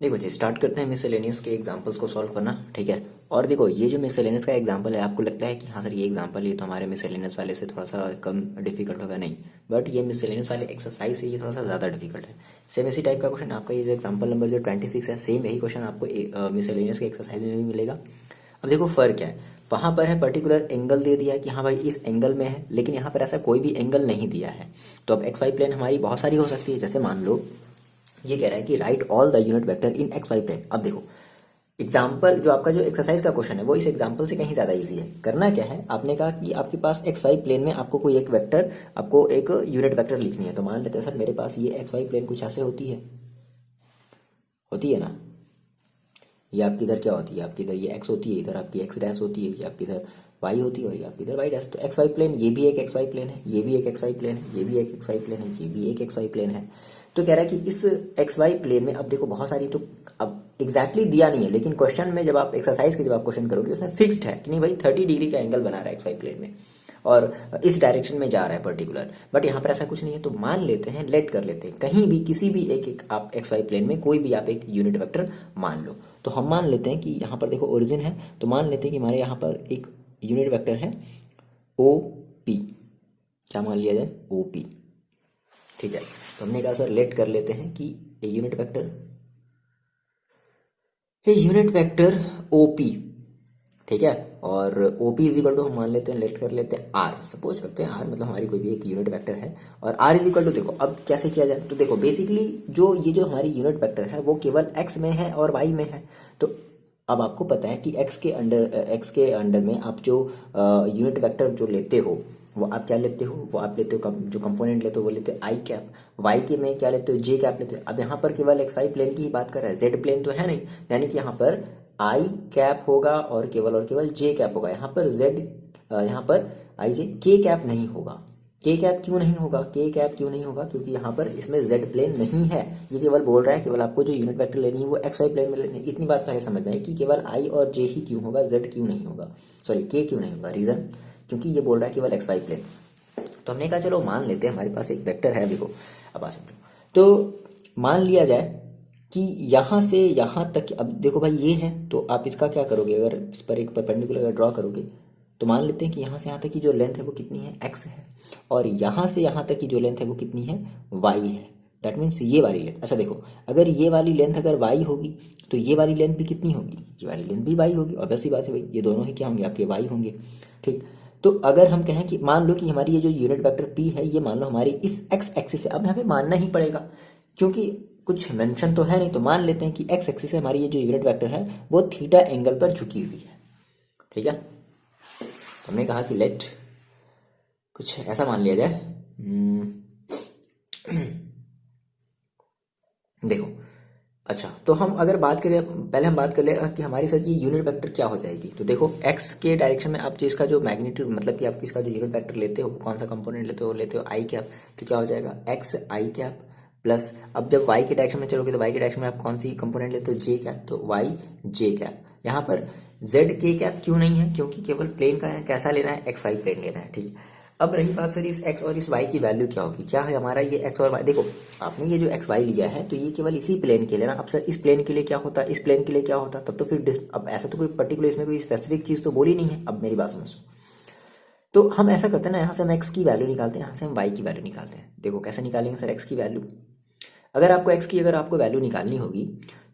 देखो जी, स्टार्ट करते हैं मिसलेनियस के एग्जांपल्स को सॉल्व करना। ठीक है। और देखो, ये जो मिसलेनियस का एग्जांपल है, आपको लगता है कि हाँ सर ये एग्जांपल ये तो हमारे मिसलेनियस वाले से थोड़ा सा कम डिफिकल्ट होगा, नहीं। बट ये मिसलेनियस वाले एक्सरसाइज से ये थोड़ा सा ज़्यादा डिफिकल्ट है। सेम इसी टाइप का क्वेश्चन आपका ये जो एग्जाम्पल नंबर जो 26 है, सेम यही क्वेश्चन आपको मिसलेनियस के एक्सरसाइज में भी मिलेगा। अब देखो फ़र्क क्या है, वहाँ पर है पर्टिकुलर एंगल दे दिया है कि हाँ भाई इस एंगल में है, लेकिन यहाँ पर ऐसा कोई भी एंगल नहीं दिया है। तो अब एक्स वाई प्लेन हमारी बहुत सारी हो सकती है। जैसे मान लो ये कह रहा है कि right all the unit vector in x y plane. अब देखो, एग्जाम्पल जो आपका जो एक्सरसाइज का क्वेश्चन है वो इस एग्जाम्पल से कहीं ज्यादा इजी है। करना क्या है, आपने कहा कि आपके पास एक्स वाई प्लेन में आपको कोई एक वेक्टर, आपको एक यूनिट वेक्टर लिखनी है। तो मान लेते हैं सर मेरे पास ये एक्स वाई प्लेन कुछ ऐसे होती है ना। ये आपकी इधर क्या होती है, आपकी इधर ये एक्स होती है, इधर आपकी एक्स डैश होती है, ये आपकी इधर वाई होती है और ये आपकी इधर वाई डैश। तो एक्स वाई प्लेन, ये भी एक एक्स वाई प्लेन है, ये भी एक एक्स वाई प्लेन है, ये भी एक एक्स वाई प्लेन है, ये भी एक एक्स वाई प्लेन है। तो कह रहा है कि इस एक्स वाई प्लेन में अब देखो बहुत सारी, तो अब एग्जैक्टली दिया नहीं है, लेकिन क्वेश्चन में जब आप एक्सरसाइज के जब आप क्वेश्चन करोगे उसमें फिक्स्ड है कि नहीं भाई 30 डिग्री का एंगल बना रहा है एक्स वाई प्लेन में और इस डायरेक्शन में जा रहा है पर्टिकुलर। बट यहाँ पर ऐसा कुछ नहीं है। तो मान लेते हैं, लेट कर लेते हैं, कहीं भी किसी भी एक आप एक्स वाई प्लेन में कोई भी आप एक यूनिट वेक्टर मान लो। तो हम मान लेते हैं कि यहाँ पर देखो ओरिजिन है, तो मान लेते हैं कि हमारे यहाँ पर एक यूनिट वेक्टर है ओ पी। क्या मान लिया जाए, ओ पी। ठीक है। तो हमने कहा सर लेट कर लेते हैं कि यूनिट वेक्टर ओ पी। ठीक है। और o p is equal to हम मान लेते हैं, लेट कर लेते हैं आर। सपोज करते हैं आर मतलब हमारी कोई भी एक यूनिट वेक्टर है और आर इज इक्वल टू, देखो अब कैसे किया जाए। तो देखो बेसिकली जो ये जो हमारी यूनिट वेक्टर है वो केवल एक्स में है और वाई में है। तो अब आपको पता है कि एक्स के अंडर में आप जो यूनिट वेक्टर जो लेते हो वो आप क्या लेते हो, वो आप लेते हो जो कंपोनेंट लेते हो वो लेते हो आई कैप। वाई के में क्या लेते हो, जे कैप लेते हो। अब यहाँ पर केवल एक्स वाई प्लेन की ही बात कर रहा है, जेड प्लेन तो है नहीं। यानी कि यहाँ पर आई कैप होगा और केवल जे कैप होगा। यहाँ पर जेड, यहाँ पर आई जे, के कैप नहीं होगा। के कैप क्यों नहीं होगा, के कैप क्यों नहीं होगा, क्योंकि यहाँ पर इसमें जेड प्लेन नहीं है। ये केवल बोल रहा है केवल आपको जो यूनिट वेक्टर लेनी है वो एक्स वाई प्लेन में लेनी है। इतनी बात पहले समझ में है कि केवल आई और जे ही क्यों होगा, जेड क्यों नहीं होगा, सॉरी के क्यों नहीं होगा। रीजन क्योंकि ये बोल रहा है केवल एक्स वाई प्लेन। तो हमने कहा चलो मान लेते हैं हमारे पास एक वेक्टर है। देखो अब आ समझो, तो मान लिया जाए कि यहाँ से यहाँ तक, अब देखो भाई ये है तो आप इसका क्या करोगे, अगर इस पर एक परपेंडिकुलर ड्रॉ करोगे तो मान लेते हैं कि यहाँ से यहाँ तक की जो लेंथ है वो कितनी है, एक्स है। और यहाँ से यहाँ तक की जो लेंथ है वो कितनी है, वाई है। दैट मीन्स ये वाली लेंथ, अच्छा देखो अगर ये वाली लेंथ अगर वाई होगी तो ये वाली लेंथ भी कितनी होगी, ये वाली लेंथ भी वाई होगी। ऑब्वियस सी बात है भाई, ये दोनों ही क्या होंगे, आपके वाई होंगे। ठीक। तो अगर हम कहें कि मान लो कि हमारी ये जो यूनिट वेक्टर पी है ये मान लो हमारी इस एक्स एक्सिस से, अब हमें मानना ही पड़ेगा क्योंकि कुछ मेंशन तो है नहीं। तो मान लेते हैं कि एक्स एक्सिस से हमारी ये जो यूनिट वेक्टर है वो थीटा एंगल पर झुकी हुई है। ठीक है। तो हमने कहा कि लेट कुछ ऐसा मान लिया जाए। देखो, अच्छा तो हम अगर बात करें, पहले हम बात कर ले कि हमारी सर की यूनिट वेक्टर क्या हो जाएगी। तो देखो एक्स के डायरेक्शन में आप जो इसका जो मैग्नीट्यूड, मतलब कि आप इसका जो यूनिट वेक्टर लेते हो कौन सा कंपोनेंट लेते हो आई कैप। तो क्या हो जाएगा, एक्स आई कैप प्लस, अब जब वाई के डायरेक्शन में चलोगे तो वाई के डायरेक्शन में आप कौन सी कंपोनेंट लेते हो, जे कैप। तो वाई जे कैप। यहाँ पर जेड के कैप क्यों नहीं है, क्योंकि केवल प्लेन का कैसा लेना है, एक्स वाई प्लेन लेना है। ठीक। अब रही बात सर इस x और इस y की वैल्यू क्या होगी, क्या है हमारा ये x और y। देखो आपने ये जो एक्स वाई लिया है तो ये केवल इसी प्लेन के लिए ना। अब सर इस प्लेन के लिए क्या होता, इस प्लेन के लिए क्या होता, तब तो फिर अब ऐसा तो कोई पर्टिकुलर इसमें कोई स्पेसिफिक चीज तो बोली नहीं है। अब मेरी बात समझो, तो हम ऐसा करते हैं ना, यहाँ से हम एक्स की वैल्यू निकालते हैं, यहाँ से हम वाई की वैल्यू निकालते हैं। देखो कैसे निकालेंगे सर एक्स की वैल्यू, अगर आपको एक्स की अगर आपको वैल्यू निकालनी होगी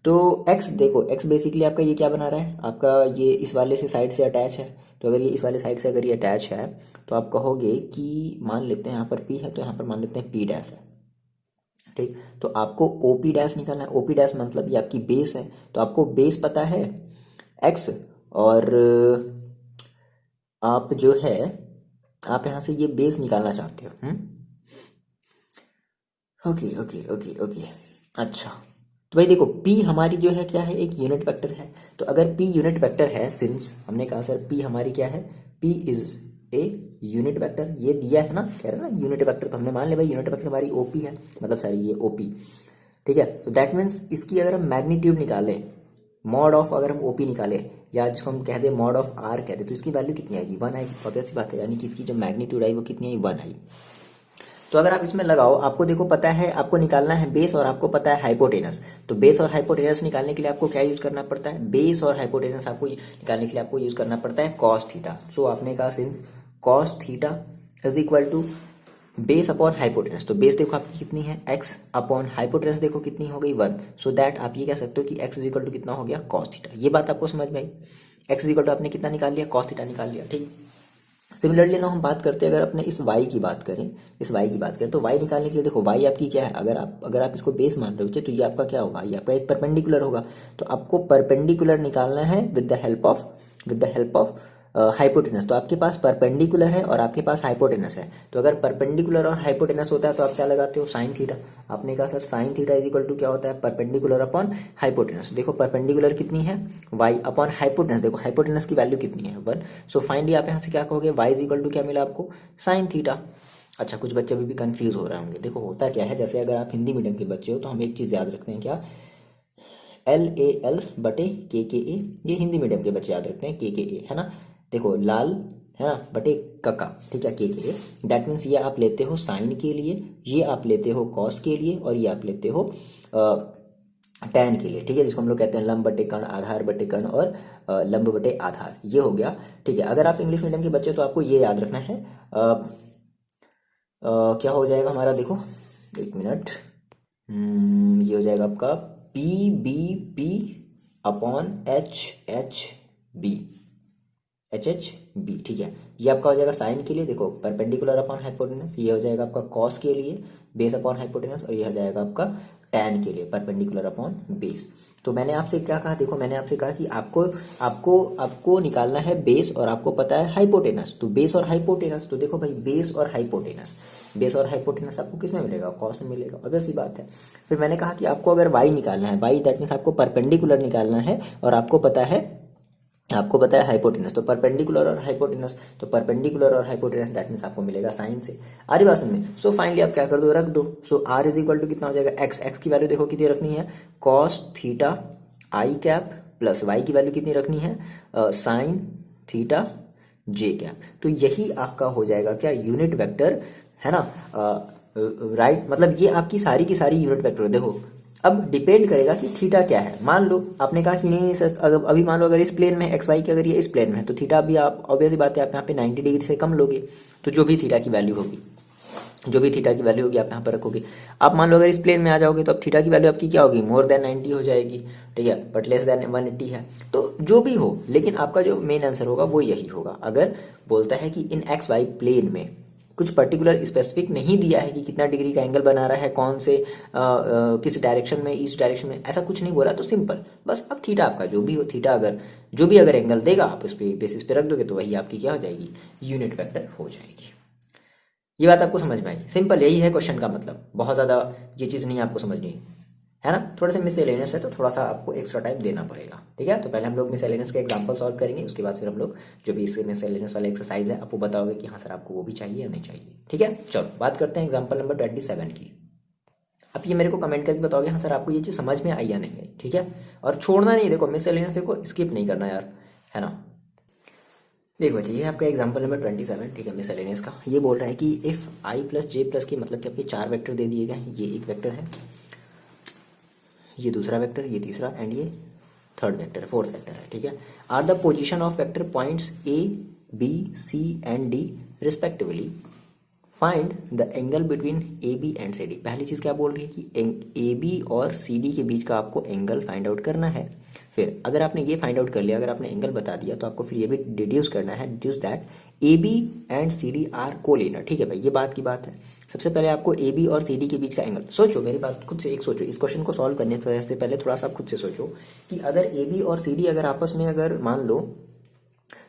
तो एक्स, देखो एक्स बेसिकली आपका ये क्या बना रहा है, आपका ये इस वाले से साइड से अटैच है। तो अगर ये इस वाले साइड से अगर ये अटैच है तो आप कहोगे कि मान लेते हैं यहाँ पर पी है तो यहाँ पर मान लेते हैं पी डैश है। ठीक। तो आपको ओ पी डैश निकालना है। ओ पी डैश मतलब ये आपकी बेस है, तो आपको बेस पता है एक्स, और आप जो है आप यहाँ से ये बेस निकालना चाहते हो। Okay okay okay okay. अच्छा तो भाई देखो P हमारी जो है क्या है, एक यूनिट वेक्टर है। तो अगर P यूनिट वेक्टर है, सिंस हमने कहा सर P हमारी क्या है, P is a unit vector, ये दिया है ना, कह रहे हैं ना यूनिट वेक्टर। तो हमने मान लिया भाई यूनिट वेक्टर हमारी OP है, मतलब सॉरी ये OP। ठीक है। तो दैट मीन्स इसकी अगर हम मैग्नीट्यूड निकालें, मॉड ऑफ अगर हम OP निकालें या जिसको हम कह दें मॉड ऑफ R कह दें, तो इसकी वैल्यू कितनी आएगी, 1 आएगी। ऑब्वियस सी बात है, यानी कि इसकी जो मैग्नीट्यूड आई वो कितनी आई, 1 आई। तो अगर आप इसमें लगाओ, आपको देखो पता है, आपको निकालना है बेस और आपको पता है हाइपोटेनस। तो बेस और हाइपोटेनस निकालने के लिए आपको क्या यूज करना पड़ता है, बेस और हाइपोटेनस आपको निकालने के लिए आपको यूज करना पड़ता है कॉस थीटा। सो आपने कहा since cos theta is equal to base upon hypotenuse. तो बेस देखो आपकी कितनी है x अपॉन हाइपोटेनस देखो कितनी हो गई 1। सो दैट आप ये कह सकते हो कि x इज इक्वल टू कितना हो गया कॉस थीटा। ये बात आपको समझ में आई, x इज इक्वल टू आपने कितना निकाल लिया कॉस थीटा निकाल लिया, ठीक। सिमिलरली ना हम बात करते हैं, अगर अपने इस y की बात करें, इस y की बात करें तो y निकालने के लिए देखो y आपकी क्या है, अगर आप इसको बेस मान रहे हो तो ये आपका क्या होगा, ये आपका एक परपेंडिकुलर होगा। तो आपको परपेंडिकुलर निकालना है with the help of hypotenuse. तो आपके पास परपेंडिकुलर है और आपके पास हाइपोटेनस है। तो अगर परपेंडिकुलर और हाइपोटेनस होता है तो आप क्या लगाते हो, साइन थीटा। आपने कहा sir sine theta is equal to क्या होता है, परपेंडिकुलर अपॉन हाइपोटेनस। देखो परपेंडिकुलर कितनी है y अपॉन हाइपोटेनस, देखो हाइपोटेनस की वैल्यू कितनी है 1। सो फाइनली आप यहाँ से क्या कहोगे, y इज इक्वल टू क्या मिला आपको, साइन थीटा। अच्छा, कुछ बच्चे अभी भी कंफ्यूज हो रहे होंगे। देखो होता क्या है, जैसे अगर आप हिंदी मीडियम के बच्चे हो तो हम एक चीज याद रखते हैं, क्या, LAL बटे KKA। ये हिंदी मीडियम के बच्चे याद रखते हैं KKA, है ना। देखो लाल है ना बटे कका, ठीक है, KKA। दैट मीन्स ये आप लेते हो साइन के लिए, ये आप लेते हो कॉस के लिए, और ये आप लेते हो टैन के लिए, ठीक है, जिसको हम लोग कहते हैं लंब बटे कर्ण, आधार बटे कर्ण, और लंब बटे आधार। ये हो गया, ठीक है। अगर आप इंग्लिश मीडियम के बच्चे हो तो आपको ये याद रखना है, क्या हो जाएगा हमारा, देखो एक मिनट, ये हो जाएगा आपका PBP अपॉन HHB, HHB, ठीक है। ये आपका हो जाएगा साइन के लिए, देखो परपेंडिकुलर अपॉन हाइपोटेनस। ये हो जाएगा आपका कॉस के लिए बेस अपॉन हाइपोटेनस, और ये हो जाएगा आपका टैन के लिए परपेंडिकुलर अपॉन बेस। तो मैंने आपसे क्या कहा, देखो मैंने आपसे कहा कि आपको आपको आपको निकालना है बेस और आपको पता है हाइपोटेनस। तो बेस और हाइपोटेनस, तो देखो भाई बेस और हाइपोटेनस आपको किस में मिलेगा, कॉस में मिलेगा, ऑब्वियस सी बात है। फिर मैंने कहा कि आपको अगर y निकालना है, y दैट मीन्स आपको परपेंडिकुलर निकालना है, और आपको पता है हाइपोटेनस। तो परपेंडिकुलर और हाइपोटेनस, तो परपेंडिकुलर और हाइपोटेनस दैट मीन्स आपको मिलेगा साइन से। आ रही बात में। सो फाइनली आप क्या कर दो, रख दो। सो r इज इक्वल टू कितना हो जाएगा, x की वैल्यू देखो कितनी रखनी है, कॉस थीटा आई कैप, प्लस y की वैल्यू कितनी रखनी है, साइन थीटा जे कैप। तो यही आपका हो जाएगा क्या, यूनिट वेक्टर, है ना, राइट। मतलब ये आपकी सारी की सारी यूनिट वेक्टर है। देखो अब डिपेंड करेगा कि थीटा क्या है। मान लो आपने कहा कि नहीं सर, अगर अभी मान लो अगर इस प्लेन में एक्स वाई की, अगर ये इस प्लेन में है तो थीटा भी आप ऑब्वियस बात है आप यहाँ पे 90 डिग्री से कम लोगे। तो जो भी थीटा की वैल्यू होगी आप यहाँ पर रखोगे। आप मान लो अगर इस प्लेन में आ जाओगे तो अब थीटा की वैल्यू आपकी क्या होगी, मोर देन 90 हो जाएगी, ठीक है, बट लेस देन 180 है। तो जो भी हो, लेकिन आपका जो मेन आंसर होगा वो यही होगा। अगर बोलता है कि इन एक्स वाई प्लेन में कुछ पर्टिकुलर स्पेसिफिक नहीं दिया है कि कितना डिग्री का एंगल बना रहा है, कौन से किस डायरेक्शन में, ईस्ट डायरेक्शन में, ऐसा कुछ नहीं बोला, तो सिंपल बस अब थीटा आपका जो भी हो, थीटा अगर जो भी अगर एंगल देगा आप इस पे बेसिस पे रख दोगे तो वही आपकी क्या हो जाएगी, यूनिट वेक्टर हो जाएगी। ये बात आपको समझ में आई, सिंपल यही है क्वेश्चन का मतलब, बहुत ज़्यादा ये चीज़ नहीं आपको समझनी है ना। थोड़ा सा मिसलेनियस है तो थोड़ा सा आपको एक्स्ट्रा टाइम देना पड़ेगा, ठीक है। तो पहले हम लोग मिसलेनियस के एग्जांपल सॉल्व करेंगे, उसके बाद फिर हम लोग जो भी इसके मिसलेनियस वाला एक्सरसाइज है आपको बताओगे कि हाँ सर आपको वो भी चाहिए या नहीं चाहिए, ठीक है। चलो बात करते हैं एग्जाम्पल नंबर 27 की। अब ये मेरे को कमेंट करके बताओगे हाँ सर आपको ये चीज़ समझ में आई या नहीं आई, ठीक है। और छोड़ना नहीं, देखो मिसलेनियस देखो स्किप नहीं करना यार, है ना। देखो बच्चे ये आपका एग्जांपल नंबर 27, ठीक है, मिसलेनियस का। ये बोल रहा है कि if I plus J plus की मतलब कि आपके 4 वेक्टर दे दिए गए हैं। ये एक वेक्टर है, ये दूसरा वेक्टर, ये तीसरा, एंड ये थर्ड वेक्टर है, फोर्थ वेक्टर है, ठीक है। Are the position of vector points a B c and d respectively, find the angle between a b and c d. पहली चीज क्या बोल रही है कि ए बी और सी डी के बीच का आपको एंगल फाइंड आउट करना है। फिर अगर आपने ये फाइंड आउट कर लिया, अगर आपने एंगल बता दिया तो आपको फिर ये भी डिड्यूस करना है, deduce that a b and c d are collinear, ठीक है भाई, ये बात की बात है। सबसे पहले आपको ए बी और सी डी के बीच का एंगल सोचो, मेरी बात खुद से एक सोचो, इस क्वेश्चन को सॉल्व करने से पहले थोड़ा सा खुद से सोचो कि अगर ए बी और सी डी अगर आपस में अगर मान लो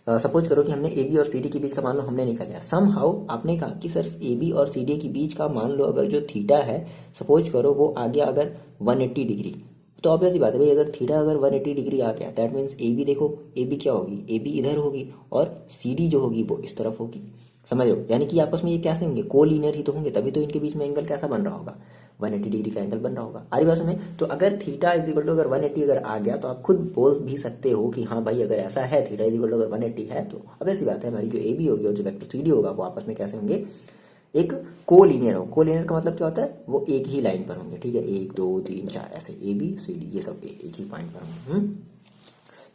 सपोज करो कि हमने ए बी और सी डी के बीच का मान लो हमने निकाल लिया, सम हाउ आपने कहा कि सर ए बी और सी डी के बीच का मान लो अगर जो थीटा है सपोज करो वो आ गया अगर 180 डिग्री। तो ऑब्वियस ही बात है भाई, अगर थीटा अगर 180 डिग्री आ गया दैट मीन्स ए बी, देखो ए बी क्या होगी, ए बी इधर होगी और सी डी जो होगी वो इस तरफ होगी, समझ रहे हो। यानी कि आपस में ये कैसे होंगे, कोलिनियर ही तो होंगे, तभी तो इनके बीच में एंगल कैसा बन रहा होगा, 180 डिग्री का एंगल बन रहा होगा। आरी बात में, तो अगर थीटा इज इक्वल टू अगर 180 अगर आ गया तो आप खुद बोल भी सकते हो कि हाँ भाई अगर ऐसा है, थीटा इज इक्वल टू अगर 180 है तो अब ऐसी बात है हमारी जो ए बी होगी और जो वेक्टर सी डी होगा वो आपस में कैसे होंगे, एक कोलिनियर हो। कोलिनियर का मतलब क्या होता है, वो एक ही लाइन पर होंगे, ठीक है, 1 2 3 4 ऐसे ए बी सी डी ये सब एक ही पॉइंट पर होंगे।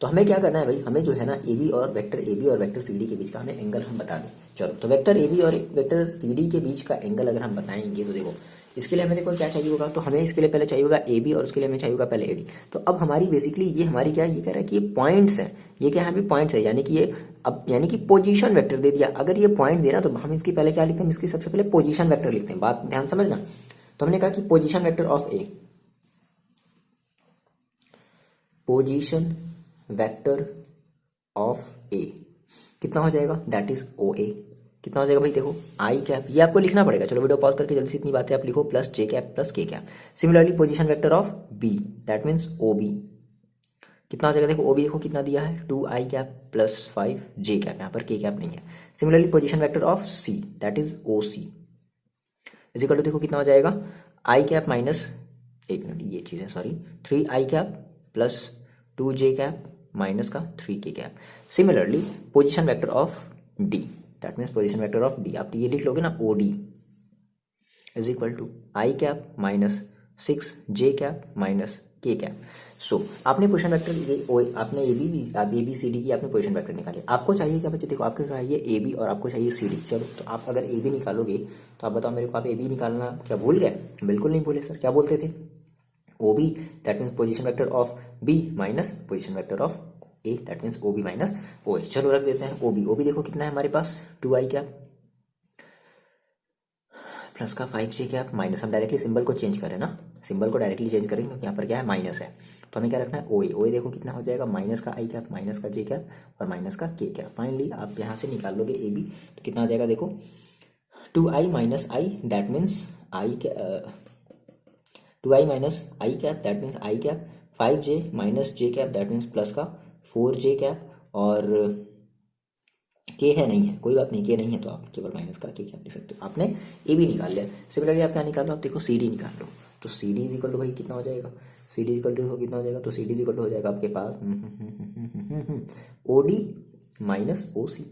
तो हमें क्या करना है भाई, हमें जो है ना ए बी और वेक्टर सी डी के बीच का हमें एंगल हम बता दें। चलो तो वेक्टर ए बी और वेक्टर सी डी के बीच का एंगल अगर हम बताएंगे तो देखो इसके लिए हमें देखो क्या चाहिए होगा, तो हमें इसके लिए पहले चाहिए होगा ए बी और उसके लिए हमें चाहिए होगा पहले ए डी। तो अब हमारी बेसिकली ये हमारी क्या है, ये कह रहा है कि ये पॉइंट्स हैं, ये क्या है अभी पॉइंट्स है, यानी कि ये अब यानी कि पोजीशन वेक्टर दे दिया। अगर ये पॉइंट देना तो हम इसकी पहले क्या लिखते हैं, इसकी सबसे पहले पोजीशन वेक्टर लिखते हैं, बात ध्यान समझना। तो हमने कहा कि position vector of A, position vector of A कितना हो जाएगा, दैट इज ओ ए। कितना हो जाएगा भाई, देखो आई कैप, ये आपको लिखना पड़ेगा, चलो वीडियो पॉज करके जल्दी से इतनी बातें आप लिखो, plus j cap plus k cap. Similarly position vector of b, that means O b कितना हो जाएगा, देखो ओ बी देखो कितना दिया है 2 i cap plus 5 j cap, यहाँ पर के कैप नहीं है। Similarly position vector of c, that is o c is equal to देखो कितना हो जाएगा, आई कैप माइनस, एक मिनट ये चीज़ है sorry, 3 i cap plus 2 j cap minus का 3 k cap. Similarly position vector of d, that means position vector of d आप ये लिख लोगे ना, o D is equal to i cap minus 6 j cap minus k cap. So आपने position vector ये आपने A B C D की आपने पोजीशन वेक्टर निकाले। आपको चाहिए क्या बच्चे, देखो आपको चाहिए ए बी और आपको चाहिए सी डी। चलो तो आप अगर ए बी निकालोगे तो आप बताओ मेरे को, आप ए बी निकालना क्या भूल गए, बिल्कुल नहीं भूले सर, क्या बोलते थे, O B that means position vector of B minus position vector of A, that means O B minus O A. चलो रख देते हैं ओ बी देखो कितना है हमारे पास 2 आई कैप प्लस का 5 जे कैप माइनस, हम डायरेक्टली सिंबल को चेंज करें ना, सिंबल को डायरेक्टली चेंज करेंगे क्योंकि यहाँ पर क्या है माइनस है, तो हमें क्या रखना है ओ ए देखो कितना हो जाएगा, माइनस का आई कैप माइनस का जे कैप और माइनस का के कैप। फाइनली आप यहाँ से निकाल लोगे ए बी तो कितना आ जाएगा, देखो 2 I minus I that means I 2 I minus I cap that means I cap, 5 J minus J cap that means plus का 4 जे कैप, और के है नहीं है कोई बात नहीं, के नहीं है तो आप केवल माइनस का के क्या लिख सकते हो, आपने ए भी निकाल लिया। सिमिलरली आप क्या निकाल लो, आप देखो सी डी निकाल लो, तो c d is equal to भाई कितना हो जाएगा, सी डी इक्वल टू कितना हो जाएगा, तो सी डी इक्वल टू हो जाएगा आपके पास ओ डी माइनस ओ सी,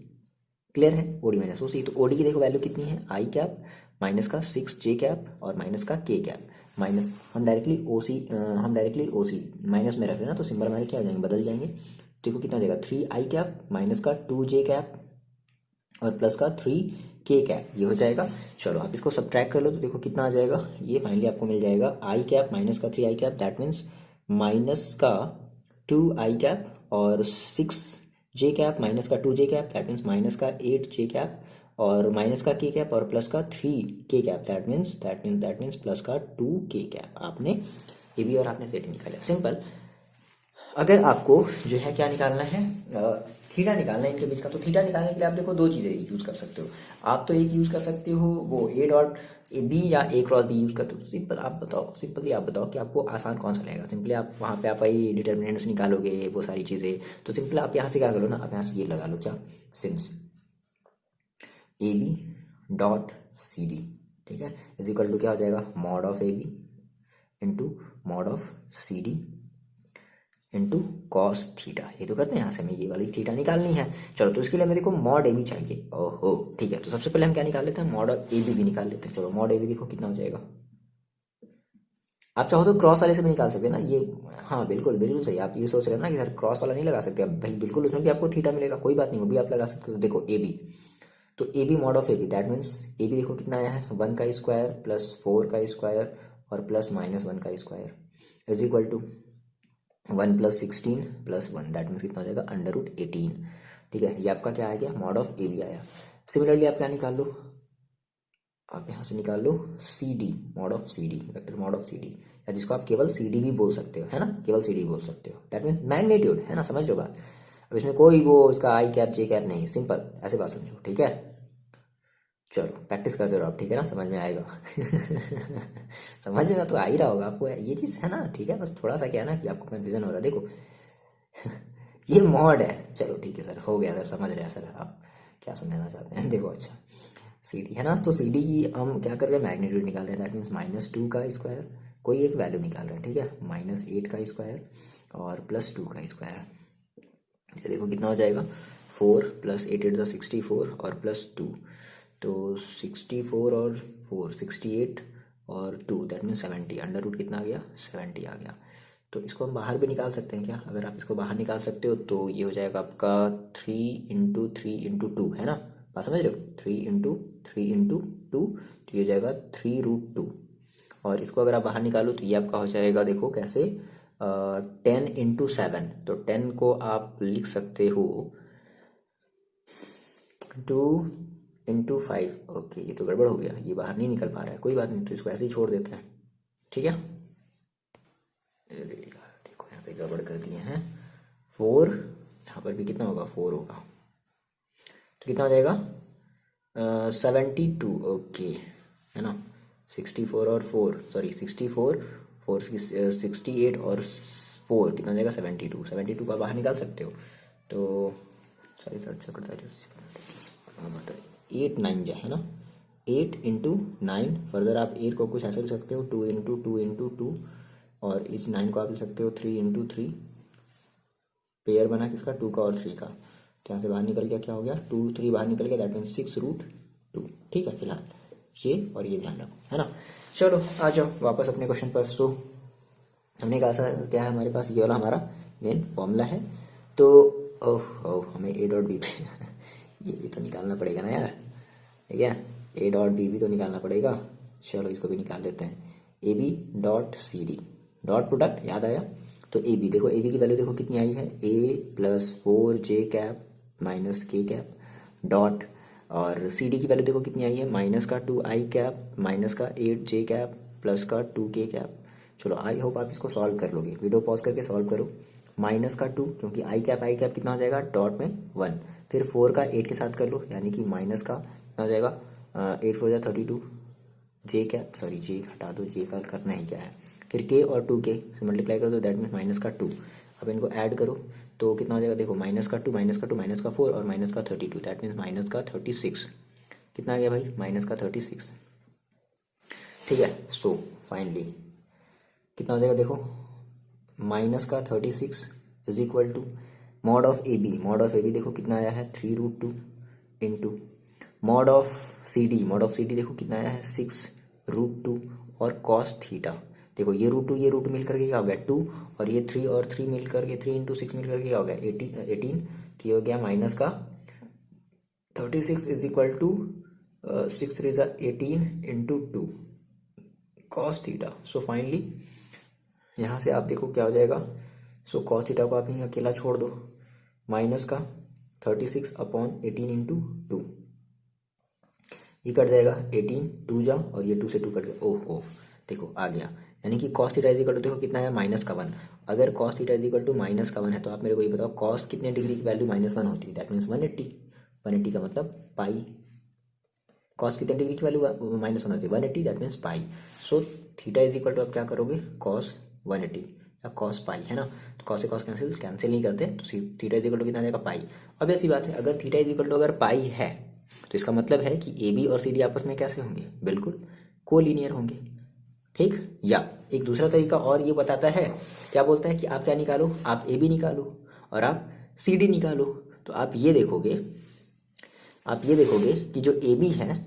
क्लियर है, ओ डी माइनस ओ सी। तो ओ डी की देखो वैल्यू कितनी है, आई कैप माइनस का 6 जे कैप और माइनस का के कैप माइनस, हम डायरेक्टली ओ सी माइनस में रख रहे हैं ना, तो सिंबल हमारे क्या हो जाएंगे, बदल जाएंगे। देखो कितना हो जाएगा 3 आई कैप माइनस का 2 जे कैप और प्लस का 3 के कैप, ये हो जाएगा। चलो आप इसको सब्ट्रैक्ट कर लो तो देखो कितना आ जाएगा, ये फाइनली आपको मिल जाएगा आई कैप माइनस का 3 i cap that means minus का 2 आई कैप और 6 जे कैप माइनस का 2 j cap that means minus का 8 जे कैप और माइनस का के कैप और प्लस का 3 k cap that means plus का 2 के कैप। आपने ए बी और आपने सेट निकाला, सिंपल। अगर आपको जो है क्या निकालना है, थीटा निकालना है इनके बीच का, तो थीटा निकालने के लिए आप देखो दो चीज़ें यूज कर सकते हो। आप तो एक यूज कर सकते हो वो ए डॉट ए बी या ए क्रॉस बी यूज करते हो। सिंपली आप बताओ कि आपको आसान कौन सा लगेगा। सिंपली आप वहाँ पे आप वही डिटर्मिनेंट्स निकालोगे वो सारी चीज़ें, तो सिंपल आप यहाँ से क्या करो ना, आप यहाँ से ये लगा लो क्या, since a b dot c d, ठीक है, इज इक्वल टू क्या हो जाएगा, mod of A b into mod of C d into cos theta. ये तो करते हैं, यहाँ से हमें ये वाली थीटा निकालनी है। चलो तो इसके लिए हमें देखो मॉड ए बी चाहिए, ओहो ठीक है, तो सबसे पहले हम क्या निकाल लेते हैं, मॉड ऑफ ए बी भी निकाल लेते हैं। चलो मॉड ए बी देखो कितना हो जाएगा, आप चाहो तो क्रॉस वाले से भी निकाल सकते हैं ना ये, हाँ बिल्कुल बिल्कुल सही। आप ये सोच रहे हैं ना कि सर क्रॉस वाला नहीं लगा सकते, अब भाई बिल्कुल उसमें भी आपको थीटा मिलेगा, कोई बात नहीं, वो भी आप लगा सकते हो। देखो ए बी, तो a B mod of A b that means a B देखो कितना आया है, 1 का स्क्वायर प्लस 4 का स्क्वायर और प्लस माइनस 1 का square is equal to 1 plus 16 plus 1 that means कितना हो जाएगा, √18। ठीक है, ये आपका क्या आ गया, मॉड ऑफ ए बी आया। सिमिलरली आप क्या निकाल लो, आप यहाँ से निकाल लो C D, mod of C D, vector mod of C D, या जिसको आप केवल सी डी भी बोल सकते हो, है ना, केवल सी डी बोल सकते हो, दैट मीन्स मैग्नीट्यूड, है ना, समझ लो बात। अब इसमें कोई वो इसका आई कैप जे कैप नहीं, सिंपल ऐसे बात समझो, ठीक है। चलो प्रैक्टिस करते रहो आप, ठीक है ना, समझ में आएगा समझ में तो आ ही रहा होगा आपको, ये चीज़ है ना, ठीक है, बस थोड़ा सा क्या है ना कि आपको कन्फ्यूजन हो रहा है। देखो ये मॉड है, चलो ठीक है सर, हो गया सर, समझ रहे हैं सर आप क्या समझना चाहते हैं। देखो अच्छा सी डी है ना, तो सी डी की हम क्या कर रहे हैं, मैग्नीट्यूड निकाल रहे हैं, दैट मीन्स -2 का स्क्वायर, कोई एक वैल्यू निकाल रहे हैं, ठीक है, -8 का स्क्वायर और +2 का स्क्वायर। ये देखो कितना हो जाएगा, 4 + 8 × 64 और +2 तो 64 और 4 68 और 2 दैट मीन 70, अंडर रूट कितना आ गया 70 आ गया। तो इसको हम बाहर भी निकाल सकते हैं क्या? अगर आप इसको बाहर निकाल सकते हो तो ये हो जाएगा आपका 3 × 3 × 2 है ना, बात समझ रहे हो, 3 × 3 × 2 तो ये हो जाएगा 3√2। और इसको अगर आप बाहर निकालो तो ये आपका हो जाएगा, देखो कैसे, 10 × 7। तो 10 को आप लिख सकते हो 2 × 5। ओके, ये तो गड़बड़ हो गया, ये बाहर नहीं निकल पा रहा है, कोई बात नहीं, तो इसको ऐसे ही छोड़ देते हैं, ठीक है। अरे यार देखो यहाँ पे गड़बड़ कर दिए हैं, 4 यहाँ पर भी कितना होगा 4 होगा, तो कितना हो जाएगा 72। ओके है ना, 64 और 4 सॉरी 64 4 68 और 4 कितना हो जाएगा 72। 72 को आप बाहर निकाल सकते हो, तो सॉरी 8 9 जा है ना, 8 × 9, फर्दर आप 8 को कुछ ऐसे लिख सकते हो 2 × 2 × 2, और इस 9 को आप लिख सकते हो 3 × 3, पेयर बना किसका 2 का और 3 का, तो यहाँ से बाहर निकल गया, क्या हो गया 2 3 बाहर निकल गया, दैट मीन 6√2। ठीक है, फिलहाल ये और ये ध्यान रखो, है ना। चलो आ जाओ वापस अपने क्वेश्चन पर। सो हमने कहा क्या है हमारे पास, ये वाला हमारा मेन फॉर्मूला है, तो ओह हमें A.B ये भी तो निकालना पड़ेगा ना यार, ठीक है, A.B भी तो निकालना पड़ेगा। चलो इसको भी निकाल देते हैं, AB.CD डॉट प्रोडक्ट याद आया, तो AB देखो, AB की वैल्यू देखो कितनी आई है, A+4J - K डॉट, और CD की वैल्यू देखो कितनी आई है, -2I -8J +2K। चलो आई होप आप इसको सॉल्व कर लोगे, वीडियो पॉज करके सॉल्व करो। -2 क्योंकि I कैप कितना हो जाएगा डॉट में 1, फिर 4 का 8 के साथ कर लो, यानी कि माइनस का कितना हो जाएगा 8 4 32, J सॉरी J हटा दो, J का करना ही क्या है, फिर K और 2K से मल्टीप्लाई कर दो, दैट मीन -2। अब इनको ऐड करो तो कितना हो जाएगा, देखो -2 -4 और -32, दैट मीन -36। कितना आ गया भाई -36, ठीक है। सो फाइनली कितना हो जाएगा, देखो -36 is equal to mod of A B देखो कितना आया है 3√2 into mod of C D देखो कितना आया है 6√2 और कॉस थीटा देखो ये √2 मिल करके क्या हो गया 2, और ये 3 और 3 मिल करके 3 × 6 मिल करके क्या हो गया 18। तो ये हो गया -36 is equal to 6 3 18 × 2 cos theta. So finally यहाँ से आप देखो क्या हो जाएगा, सो कॉस थीटा को आप यहीं अकेला छोड़ दो, -36/18 × 2 ये कट जाएगा 18 2 जा, और ये 2 से 2 कट गया, ओह देखो आ गया, यानी कि cos theta is equal to देखो कितना है -1। अगर cos theta is equal to -1 है तो आप मेरे को ये बताओ कॉस कितने डिग्री की वैल्यू -1 होती है, दैट मीन्स 180 का मतलब पाई। कॉस कितने डिग्री की वैल्यू -1 होती है 180, that means pi. So theta is equal to आप क्या करोगे कॉस 180 या कॉस पाई, है ना, तो कॉस से कॉस कैंसिल नहीं करते, तो थीटा इज इक्वल टू कितना आ जाएगा पाई। अब ऐसी बात है, अगर थीटा इज इक्वल टू अगर पाई है तो इसका मतलब है कि ए बी और सी डी आपस में कैसे होंगे, बिल्कुल कोलिनियर होंगे, ठीक। या एक दूसरा तरीका और ये बताता है, क्या बोलता है कि आप क्या निकालो, आप ए बी निकालो और आप सी डी निकालो, तो आप ये देखोगे कि जो ए बी है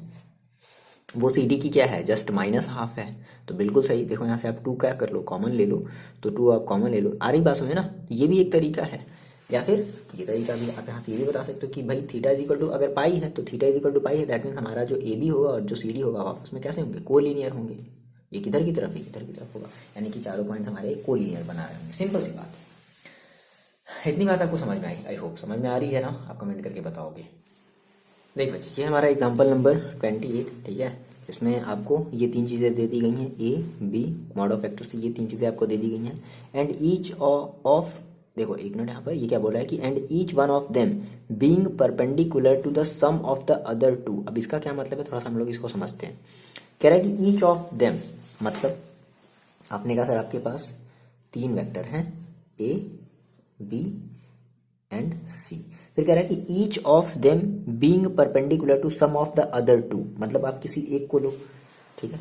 वो सी डी की क्या है जस्ट -½ है, तो बिल्कुल सही। देखो यहाँ से आप 2 क्या कर लो कॉमन ले लो, तो 2 आप कॉमन ले लो, आ रही बात समझे ना, ये भी एक तरीका है। या फिर ये तरीका भी आप यहाँ से ये भी बता सकते हो कि भाई थीटा इज इक्वल टू अगर पाई है तो थीटा इज इक्वल टू पाई है, दैट मीन्स हमारा जो ए बी होगा और जो सी डी होगा आपस में कैसे होंगे कोलिनियर होंगे, एक इधर की तरफ एक इधर की तरफ होगा, यानी कि चारों पॉइंट्स हमारे कोलिनियर बना रहे होंगे, सिंपल सी बात है। इतनी बात आपको समझ में आई, आई होप समझ में आ रही है ना, आप कमेंट करके बताओगे। देख बच्चे ये हमारा एग्जाम्पल नंबर 28, ठीक है, इसमें आपको ये 3 चीज़ें दे दी गई हैं, A B mod of vector से ये 3 चीज़ें आपको दे दी गई हैं, एंड ईच ऑफ देखो एक मिनट यहाँ पर ये क्या बोला है कि and each one of them being perpendicular to the sum of the other two. अब इसका क्या मतलब है, थोड़ा सा हम लोग इसको समझते हैं। कह रहा है कि ईच ऑफ देम मतलब आपने कहा सर आपके पास 3 वेक्टर हैं ए बी एंड सी, फिर कह रहा है कि each of them being perpendicular to sum of the other two, मतलब आप किसी एक को लो, ठीक है,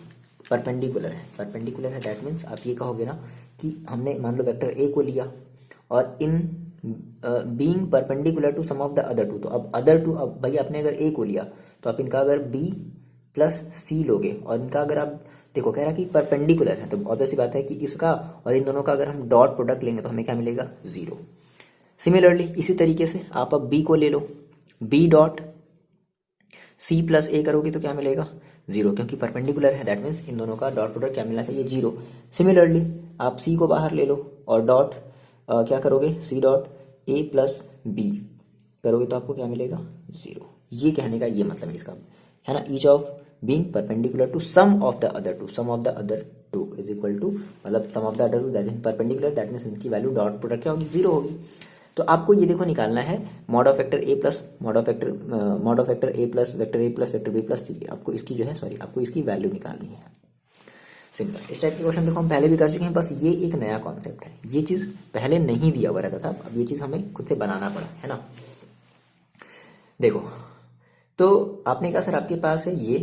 परपेंडिकुलर है दैट मीन्स आप ये कहोगे ना कि हमने मान लो वेक्टर ए को लिया और इन being perpendicular to sum of the other two, तो अब अदर टू, अब भाई आपने अगर ए को लिया तो आप इनका अगर बी प्लस सी लोगे और इनका अगर आप देखो कह रहा कि परपेंडिकुलर है, तो ऑब्वियस सी बात है कि इसका और इन दोनों का अगर हम डॉट प्रोडक्ट लेंगे तो हमें क्या मिलेगा, 0। सिमिलरली इसी तरीके से आप अब बी को ले लो, बी डॉट सी प्लस ए करोगे तो क्या मिलेगा, 0, क्योंकि परपेंडिकुलर है, दैट मीन्स इन दोनों का डॉट प्रोडक्ट क्या मिलना चाहिए, 0। सिमिलरली आप सी को बाहर ले लो और डॉट क्या करोगे, C dot A plus B करोगे तो आपको क्या मिलेगा, 0। ये कहने का ये मतलब है इसका, है ना, each of being perpendicular to sum of the other two, sum of the other two is equal to, मतलब sum of the other two that is perpendicular, that means इनकी वैल्यू डॉट प्रोडक्ट क्या होगी, 0 होगी। तो आपको ये देखो निकालना है mod of vector A plus mod of vector A plus vector B plus C, आपको इसकी जो है सॉरी आपको इसकी वैल्यू निकालनी है। सिंपल। इस टाइप के क्वेश्चन देखो हम पहले भी कर चुके हैं, बस ये एक नया कॉन्सेप्ट है, ये चीज़ पहले नहीं दिया हुआ रहता था, अब ये चीज़ हमें खुद से बनाना पड़ा है ना। देखो तो आपने कहा सर आपके पास है ये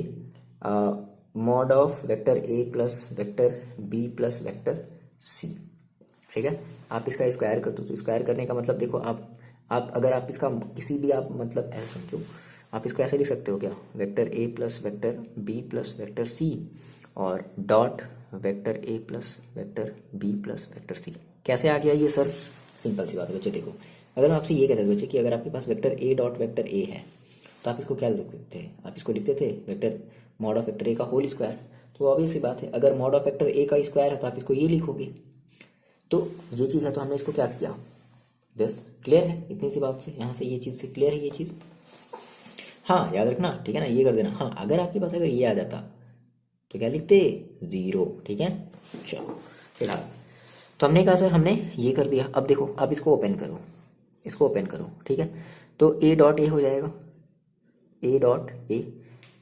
mod of vector A plus vector B plus vector C, ठीक है। आप इसका स्क्वायर कर दो, तो स्क्वायर करने का मतलब देखो आप अगर आप इसका किसी भी आप मतलब ऐसे समझो, आप इसको ऐसे लिख सकते हो क्या, vector A plus vector B plus vector C और dot vector A plus vector B plus vector C. कैसे आ गया ये सर, सिंपल सी बात है बच्चे। देखो अगर मैं आपसे ये कहता था बच्चे कि अगर आपके पास vector A dot vector A है तो आप इसको क्या लिख सकते हैं, आप इसको लिखते थे vector mod of vector A का होल स्क्वायर। तो ऑब्वियस सी बात है अगर मॉड ऑफ वेक्टर ए का स्क्वायर है तो आप इसको ये लिखोगे, तो ये चीज़ है, तो हमने इसको क्या किया, बस क्लियर है इतनी सी बात से, यहाँ से ये चीज़ से क्लियर है ये चीज़। हाँ याद रखना, ठीक है ना, ये कर देना। हाँ अगर आपके पास अगर ये आ जाता तो क्या लिखते, 0, ठीक है। चलो फिलहाल तो हमने कहा सर हमने ये कर दिया। अब देखो आप इसको ओपन करो, इसको ओपन करो, ठीक है। तो ए डॉट ए हो जाएगा, ए डॉट ए,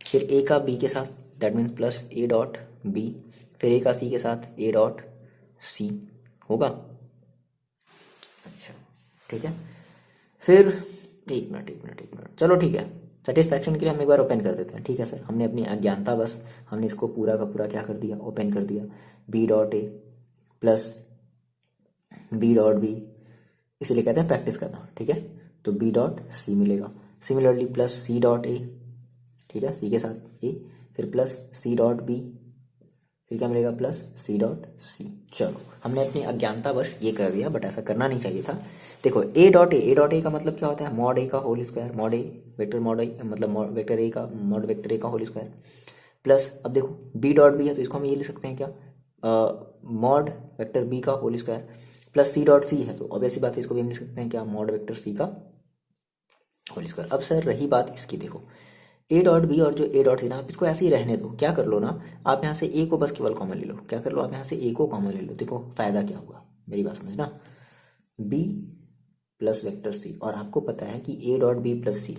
फिर ए का बी के साथ that means plus A dot B, फिर ए का सी के साथ ए डॉट सी होगा। अच्छा ठीक है, फिर एक मिनट चलो ठीक है, सेटिस्फैक्शन के लिए हम एक बार ओपन कर देते हैं, ठीक है सर। हमने अपनी अज्ञानता बस हमने इसको पूरा का पूरा क्या कर दिया, ओपन कर दिया। B dot A plus B dot B, इसीलिए कहते हैं प्रैक्टिस करना, ठीक है। तो बी डॉट सी मिलेगा, similarly plus C dot A, ठीक है, सी के साथ ए, फिर प्लस सी डॉट बी, फिर क्या मिलेगा, प्लस सी डॉट सी। चलो हमने अपनी अज्ञानता बस ये कर दिया, बट ऐसा करना नहीं चाहिए था। देखो ए डॉट ए का मतलब क्या होता है, मॉड ए का होल स्क्वायर, मॉड ए वेक्टर मॉड ए मतलब वेक्टर ए का मॉड वेक्टर ए का होल स्क्वायर, प्लस अब देखो बी डॉट बी है तो इसको हम ये लिख सकते हैं क्या, मॉड वेक्टर बी का whole square, plus C dot C है तो ऑब्वियसली बात है इसको भी हम लिख सकते हैं क्या, मॉड वेक्टर सी का होल स्क्वायर। अब सर रही बात इसकी, देखो ए डॉट बी और जो ए डॉट सी ना, आप इसको ऐसे ही रहने दो, क्या कर लो ना, आप यहाँ से ए को बस केवल कॉमन ले लो, क्या कर लो आप यहाँ से ए को कॉमन ले लो। देखो फायदा क्या हुआ, मेरी बात समझना, बी प्लस वेक्टर सी, और आपको पता है कि A dot B plus C,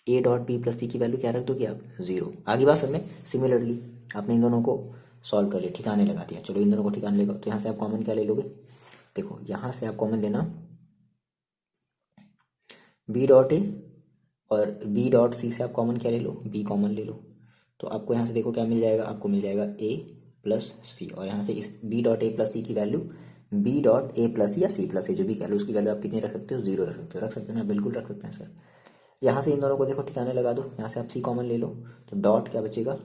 A dot B plus C की वैल्यू क्या रख दोगे आप, 0। आगे बात समझ में। सिमिलरली आपने इन दोनों को सॉल्व कर लिया, ठिकाने लगा दिया, चलो इन दोनों को ठिकाने लगा, तो यहाँ से आप कॉमन क्या ले लोगे, देखो यहाँ से आप कॉमन लेना बी डॉट ए और बी डॉट सी से आप कॉमन क्या ले लो, बी कॉमन ले लो, तो आपको यहाँ से देखो क्या मिल जाएगा, आपको मिल जाएगा ए प्लस सी, और यहाँ से इस B dot A plus C की value B dot A plus या सी प्लस ए जो भी कह लो उसकी वैल्यू आप कितनी रख सकते हो, 0 रख सकते हो ना, बिल्कुल रख सकते हैं सर। यहाँ से इन दोनों को देखो ठिकाने लगा दो, यहाँ से आप सी कॉमन ले लो, तो डॉट क्या बचेगा,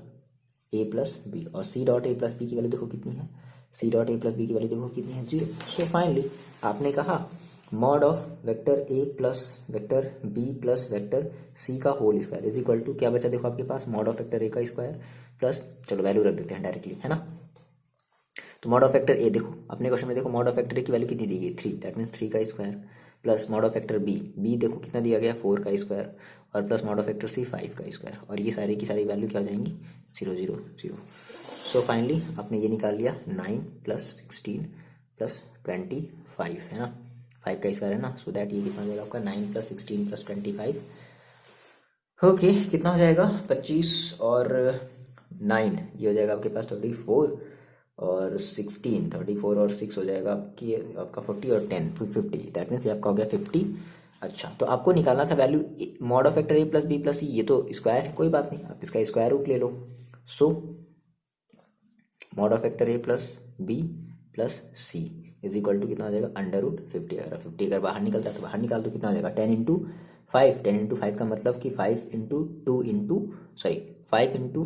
ए प्लस बी, और C dot A plus B की वैल्यू देखो कितनी है, C dot A plus B की वैल्यू देखो कितनी है, 0। सो फाइनली आपने कहा mod of vector A plus vector B plus vector C का whole square is equal to क्या बचा, देखो आपके पास मॉड ऑफ वेक्टर ए का स्क्वायर प्लस, चलो वैल्यू रख देते हैं डायरेक्टली, है ना। तो मॉड ऑफ वेक्टर ए देखो अपने क्वेश्चन में देखो मॉड ऑफ वेक्टर ए की वैल्यू कितनी दी गई, 3, दैट मीन्स 3 का square, plus mod of vector B, B देखो कितना दिया गया, 4 का स्क्वायर, और plus mod of vector C 5 का स्क्वायर, और ये सारी की सारी वैल्यू क्या हो जाएंगी, 0 0 0। सो फाइनली आपने ये निकाल लिया 9 प्लस 16 प्लस 25, है ना, 5 का स्क्वायर है ना, सो दैट ये कितना हो जाएगा आपका 9 प्लस 16 प्लस 25, ओके कितना हो जाएगा 25 और 9 ये हो जाएगा आपके पास 34 और 16, 34 और 6 हो जाएगा आपका 40 और 10 50, दैट मीन्स ये आपका हो गया 50। अच्छा तो आपको निकालना था value mod of vector A plus B plus C, ये तो स्क्वायर है कोई बात नहीं, आप इसका स्क्वायर रूट ले लो। So mod of vector A plus B plus C is equal to कितना हो जाएगा, अंडर रूट 50, अगर 50 अगर बाहर निकलता है तो बाहर निकाल दो, कितना हो जाएगा 10 इंटू 5 10 इंटू 5 का मतलब कि 5 into two into sorry 5 into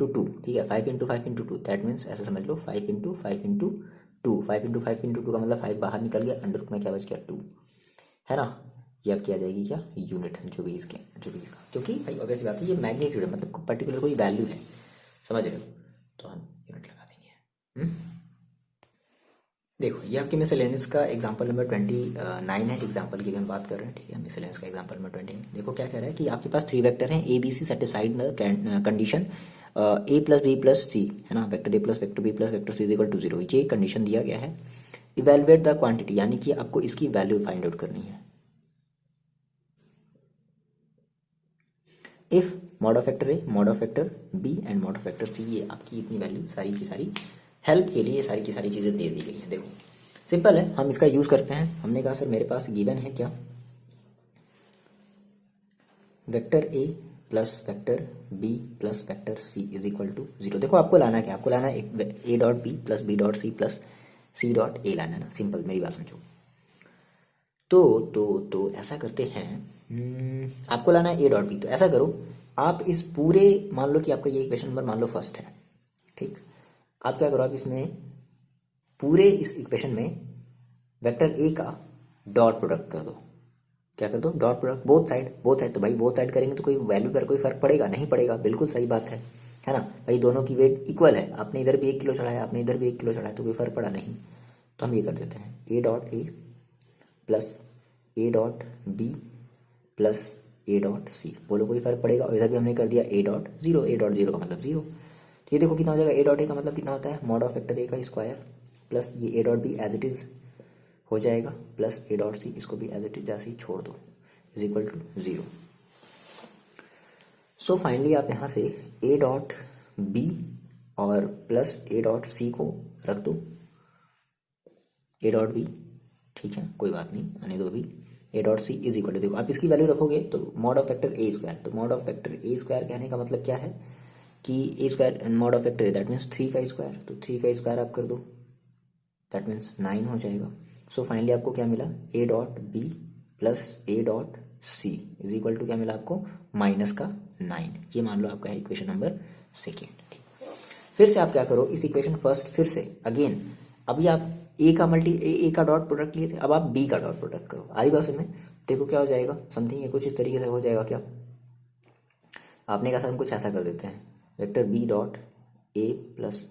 2, ठीक है, 5 इंटू 2 दैट मीन्स ऐसा समझ लो 5 इंटू 2, 5 इंटू 2 का मतलब 5 बाहर निकल गया, अंडर रूट में क्या बच गया 2, है ना। ये अब क्या आ जाएगी क्या यूनिट, जो भी इसके जो भी इसका, क्योंकि भाई ऑब्वियसली बात है ये मैग्नीट्यूड है, मतलब पर्टिकुलर कोई वैल्यू है, समझ रहे हो, तो हम यूनिट लगा देंगे। देखो ये आपके मिसलेनियस का एग्जांपल नंबर 29 है, एग्जांपल की भी हम बात कर रहे हैं, ठीक है। मिसलेनियस का एग्जांपल नंबर 29 देखो क्या कह रहा है कि आपके पास 3 वेक्टर हैं, A B C satisfied the condition A plus B plus C, है ना, vector A plus vector B plus vector C is equal to 0, ये कंडीशन दिया गया है। इवेलुएट द क्वांटिटी, यानी कि आपको इसकी वैल्यू फाइंड आउट करनी है। If mod of factor A, mod factor B and mod of factor C, ये आपकी इतनी वैल्यू सारी की सारी हेल्प के लिए ये सारी की सारी चीज़ें दे दी गई हैं। देखो सिंपल है, हम इसका यूज़ करते हैं। हमने कहा सर मेरे पास गिवन है क्या, vector A plus vector B plus vector C is equal to 0। देखो आपको लाना क्या, आपको लाना है A dot B plus B dot C plus C dot A लाना है ना, सिंपल, मेरी बात समझो। तो ऐसा करते हैं, आपको लाना है ए डॉट बी, तो ऐसा करो आप इस पूरे, मान लो कि आपका ये इक्वेशन नंबर मान लो फर्स्ट है, ठीक। आप क्या करो, आप इसमें पूरे इस इक्वेशन में वेक्टर ए का डॉट प्रोडक्ट कर दो। क्या कर दो, dot product, both side, both side, तो भाई बोथ साइड करेंगे तो कोई वैल्यू पर कोई फर्क पड़ेगा नहीं, पड़ेगा, बिल्कुल सही बात है ना। भाई दोनों की वेट इक्वल है, आपने इधर भी 1 किलो चढ़ाया, आपने इधर भी 1 किलो चढ़ाया, तो कोई फर्क पड़ा नहीं। तो हम ये कर देते हैं A dot A plus A dot B plus A dot C, बोलो कोई फर्क पड़ेगा, और इधर भी हमने कर दिया ए डॉट जीरो, ए डॉट जीरो का मतलब 0। तो ये देखो कितना हो जाएगा, ए डॉट ए का मतलब कितना होता है, मॉड ऑफ फैक्टर ए का स्क्वायर प्लस ये A dot B as it is हो जाएगा प्लस ए डॉट सी, इसको भी एज इट इज जैसे ही छोड़ दो, is equal to 0। So finally आप यहाँ से ए डॉट बी और प्लस ए डॉट सी को रख दो, ए डॉट बी, ठीक है, कोई बात नहीं, आने दो भी, A dot C is equal to, देखो आप इसकी वैल्यू रखोगे तो mod of factor A square, तो mod of factor A square कहने का मतलब क्या है कि A square mod of vector that means 3 का स्क्वायर, तो 3 का स्क्वायर आप कर दो, दैट मीन्स 9 हो जाएगा। सो फाइनली आपको क्या मिला, A dot B plus A dot C is equal to क्या मिला आपको, माइनस का 9। ये मान लो आपका है इक्वेशन नंबर सेकेंड। फिर से आप क्या करो, इस इक्वेशन फर्स्ट फिर से अगेन, अभी आप ए का ए का डॉट प्रोडक्ट लिए थे, अब आप बी का डॉट प्रोडक्ट करो, आरी बात में देखो क्या हो जाएगा, समथिंग ये कुछ इस तरीके से हो जाएगा। क्या आपने कहा सर हम कुछ ऐसा कर देते हैं, vector B dot A plus,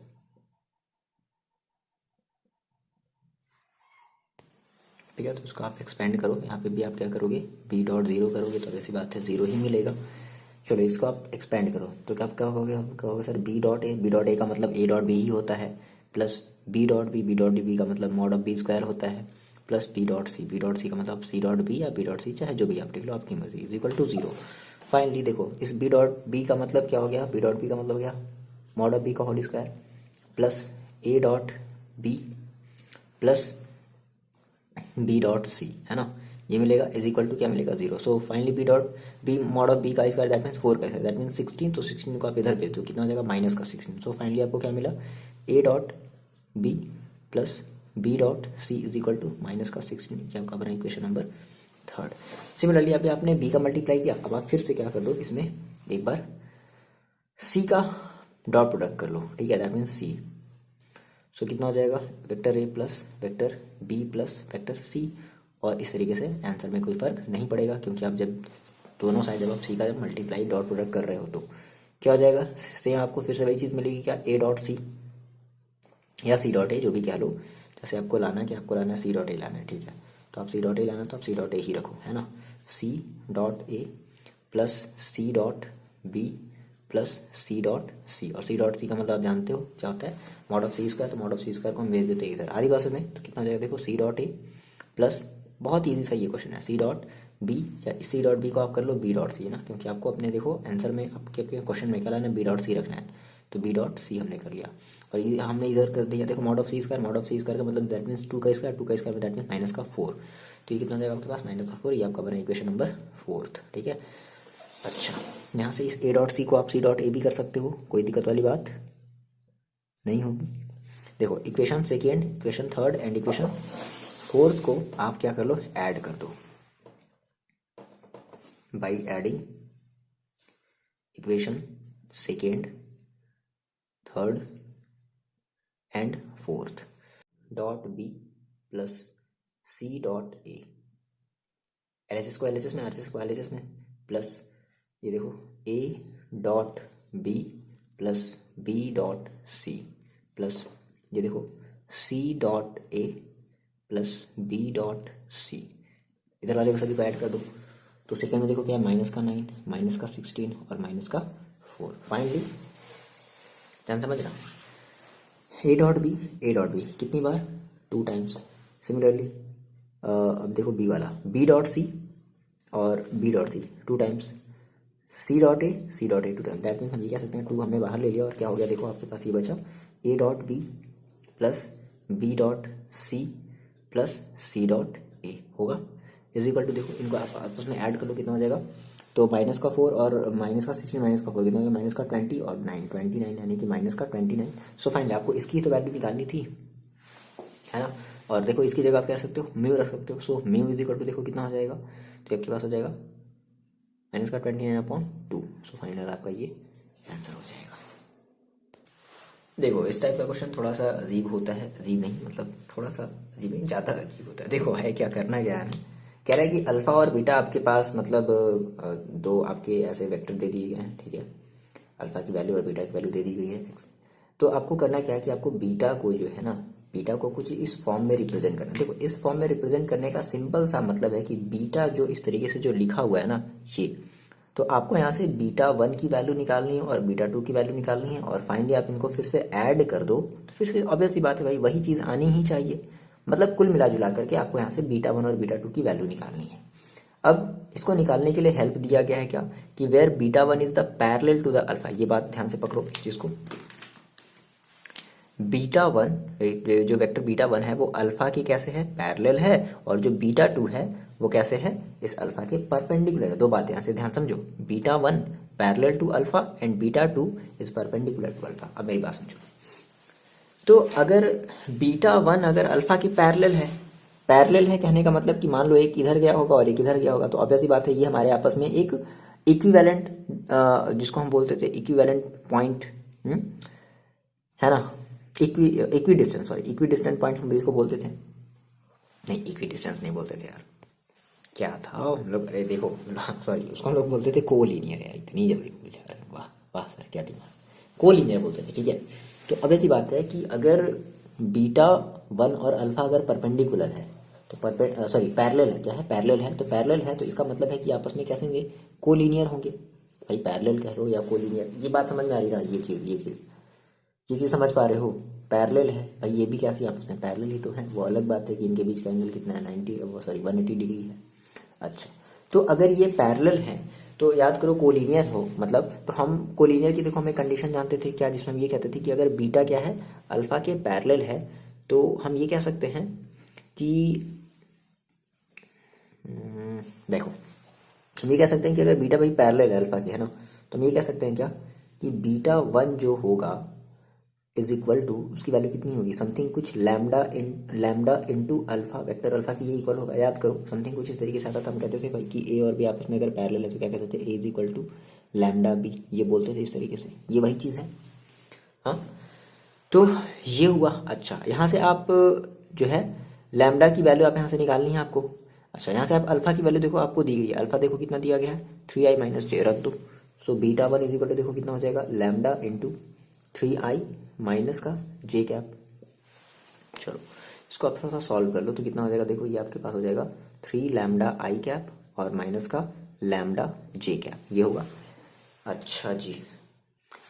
ठीक है, तो उसको आप एक्सपेंड करो, यहाँ पे भी आप क्या करोगे, बी डॉट 0 करोगे तो ऐसी बात है 0 ही मिलेगा। चलो इसको आप एक्सपेंड करो तो क्या आप क्या कहोगे, हम कहोगे सर बी डॉट ए का मतलब ए डॉट बी ही होता है, प्लस बी डॉट बी का मतलब मॉड ऑफ बी स्क्वायर होता है, प्लस बी डॉट सी का मतलब सी डॉट बी या बी डॉट सी, चाहे जो भी आप लिख लो आपकी मर्जी, इज इक्वल टू 0। फाइनली देखो इस बी डॉट बी का मतलब क्या हो गया, बी डॉट बी का मतलब हो गया मॉड ऑफ बी का whole square plus A dot B plus B dot C, है ना, ये मिलेगा इज इक्वल टू क्या मिलेगा 0। So finally B dot B mod of B का स्क्वायर दैट मीन्स 4 का स्क्वायर दैट मीन्स 16, तो 16 को आप इधर भेज दो, कितना हो जाएगा माइनस का 16। सो फाइनली आपको क्या मिला, A dot B plus B dot C is equal to minus का 16, ये आपका बना इक्वेशन नंबर थर्ड। सिमिलरली अभी आपने बी का मल्टीप्लाई किया, अब आप फिर से क्या कर दो, इसमें एक बार सी का डॉट प्रोडक्ट कर लो, ठीक है, दैट मीन्स सी। सो कितना हो जाएगा, vector A plus vector B plus vector C, और इस तरीके से आंसर में कोई फर्क नहीं पड़ेगा, क्योंकि आप जब दोनों साइड जब आप सी का जब मल्टीप्लाई डॉट प्रोडक्ट कर रहे हो तो क्या हो जाएगा, सेम आपको फिर से वही चीज़ मिलेगी, क्या ए डॉट सी या सी डॉट ए, जो भी कह लो, जैसे आपको लाना कि आपको लाना है सी डॉट ए लाना है, ठीक है, तो आप सी डॉट ए लाना तो आप सी डॉट ए ही रखो, है ना, C dot A plus C dot B plus C dot C, और सी डॉट सी का मतलब आप जानते हो क्या होता है, मॉड ऑफ सी स्क्वायर, तो मॉड ऑफ सी स्क्वायर को हम भेज देते हैं इधर आरी भाषा में, तो कितना हो जाएगा देखो सी डॉट ए प्लस, बहुत ईजी सा ये क्वेश्चन है, सी डॉट बी या सी डॉट बी को आप कर लो बी डॉट सी, है ना, क्योंकि आपको अपने देखो आंसर में आपके क्वेश्चन में क्या लाना है, बी डॉट सी रखना है, तो बी डॉट सी हमने कर लिया, और ये हमने इधर कर दिया देखो मॉड ऑफ सी स्क्वायर का मतलब दैट मीन्स 2 का स्क्वायर दैट मीन्स माइनस का 4, तो ये कितना हो जाएगा आपके पास माइनस का 4, ये आपका बना इक्वेशन नंबर 4, ठीक है। अच्छा, यहाँ से इस ए डॉट सी को आप सी डॉट ए भी कर सकते हो, कोई दिक्कत वाली बात नहीं होगी। देखो equation second, equation third and equation fourth को आप क्या कर लो, ऐड कर दो, by adding equation second, third and fourth, dot B plus C dot A, LHS को एलएचएस में, आरएचएस को एलएचएस में, प्लस ये देखो A dot B plus B dot C plus ये देखो C dot A plus B dot C, इधर वाले को सभी को ऐड कर दो। तो सेकेंड में देखो क्या है, -9, -16 और -4। फाइनली ध्यान समझ रहा, ए डॉट बी कितनी बार, 2 टाइम्स। सिमिलरली अब देखो बी वाला, बी डॉट सी और B dot C 2 times, C dot A 2 times. That means हम ये कह सकते हैं 2 हमने बाहर ले लिया और क्या हो गया, देखो आपके पास ये बचा A dot B plus B dot C plus C dot A होगा, इज इक्वल टू, देखो इनको आप आपस में ऐड कर लो कितना हो जाएगा। तो -4 और -16 -4 कितना हो गया, -20 और 9 29, यानी कि -29। सो फाइनली आपको इसकी तो वैल्यू निकालनी थी, है ना। और देखो इसकी जगह आप क्या रख सकते हो, म्यू रख सकते हो। So mu is equal to देखो कितना हो जाएगा, तो आपके पास हो जाएगा -29/2। सो फाइनल आपका ये आंसर हो जाएगा। देखो इस टाइप का क्वेश्चन थोड़ा सा अजीब होता है, अजीब नहीं मतलब थोड़ा सा अजीब नहीं, ज़्यादा अजीब होता है। देखो है क्या, करना क्या है, कह रहा है कि अल्फा और बीटा आपके पास मतलब 2 आपके ऐसे वेक्टर दे दिए गए हैं, ठीक है। अल्फा की वैल्यू और बीटा की वैल्यू दे दी गई है। तो आपको करना क्या है कि आपको बीटा को जो है ना, बीटा को कुछ इस फॉर्म में रिप्रेजेंट करना है। देखो इस फॉर्म में रिप्रेजेंट करने का सिंपल सा मतलब है कि बीटा जो इस तरीके से जो लिखा हुआ है ना ये, तो आपको यहाँ से β1 की वैल्यू निकालनी है और β2 की वैल्यू निकालनी है और फाइनली आप इनको फिर से ऐड कर दो, तो फिर से ऑब्वियस सी बात है भाई वही चीज़ आनी ही चाहिए। मतलब कुल मिला जुला करके आपको यहाँ से β1 और β2 की वैल्यू निकालनी है। अब इसको निकालने के लिए हेल्प दिया गया है क्या, कि where β1 is the parallel to the alpha. ये बात ध्यान से पकड़ो जिसको, β1 जो वेक्टर β1 है वो अल्फा की कैसे है, पैरेलल है, और जो β2 है वो कैसे है, इस अल्फा के परपेंडिकुलर है। 2 बातें यहाँ से ध्यान समझो, β1 parallel to alpha and β2 is perpendicular to alpha. अब मेरी बात समझो, तो अगर β1 अगर अल्फा की पैरेलल है कहने का मतलब कि मान लो एक इधर गया होगा और एक इधर गया होगा, तो ऑब्वियस सी बात है ये हमारे आपस में एक इक्विवेलेंट, जिसको हम बोलते थे इक्विवेलेंट पॉइंट, है ना, इक्वी डिस्टेंट पॉइंट हम इसको बोलते थे। नहीं, इक्वी डिस्टेंस नहीं बोलते थे यार, क्या था हम लोग, अरे देखो सॉरी, उसको हम लोग बोलते थे कोलिनियर। यार इतनी जल्दी भूल जा रहे हैं, वाह वाह सर क्या दिमाग, कोलिनियर बोलते थे, ठीक है। तो अब ऐसी बात है कि अगर β1 और अल्फा अगर परपेंडिकुलर है तो पैरेलल है, क्या है, पैरेलल है, तो पैरेलल है तो इसका मतलब है कि आपस में कैसे होंगे, कोलिनियर होंगे। भाई पैरेलल कह लो या कोलिनियर, ये बात समझ में आ रही ना, ये चीज़ समझ पा रहे हो, पैरेलल है भाई, ये भी कैसे आपस में पैरेलल ही तो है। वो अलग बात है कि इनके बीच का एंगल कितना है, 180 डिग्री है। अच्छा, तो अगर ये पैरेलल है तो याद करो कोलिनियर हो मतलब, तो हम कोलिनियर की देखो हमें कंडीशन जानते थे क्या, जिसमें हम ये कहते थे कि अगर बीटा क्या है, अल्फा के पैरेलल है, तो हम ये कह सकते हैं कि देखो हम ये कह सकते हैं कि अगर बीटा भाई पैरेलल है अल्फा के, है ना, तो हम ये कह सकते हैं क्या कि β1 जो होगा इज इक्वल टू, उसकी वैल्यू कितनी होगी, समथिंग कुछ lambda into alpha, vector alpha की ये इक्वल होगा। याद करो समथिंग कुछ इस तरीके से आता था, हम कहते थे भाई कि ए और बी आपस में अगर पैरेलल है तो क्या कहते थे, A is equal to lambda B, ये बोलते थे इस तरीके से, ये वही चीज़ है। हाँ, तो ये हुआ। अच्छा, यहाँ से आप जो है लैम्डा की वैल्यू आप यहाँ से निकालनी है आपको। अच्छा, यहाँ से आप अल्फा की वैल्यू देखो आपको दी गई है, अल्फा देखो कितना दिया गया है, 3i - j रख दो। सो β1 इज इक्वल टू देखो कितना हो जाएगा, लैम्डा इंटू 3i माइनस का जे कैप। चलो इसको आप थोड़ा सा सॉल्व कर लो तो कितना हो जाएगा, देखो ये आपके पास हो जाएगा 3 लैम्डा आई कैप और माइनस का लैम्डा जे कैप, ये होगा। अच्छा जी,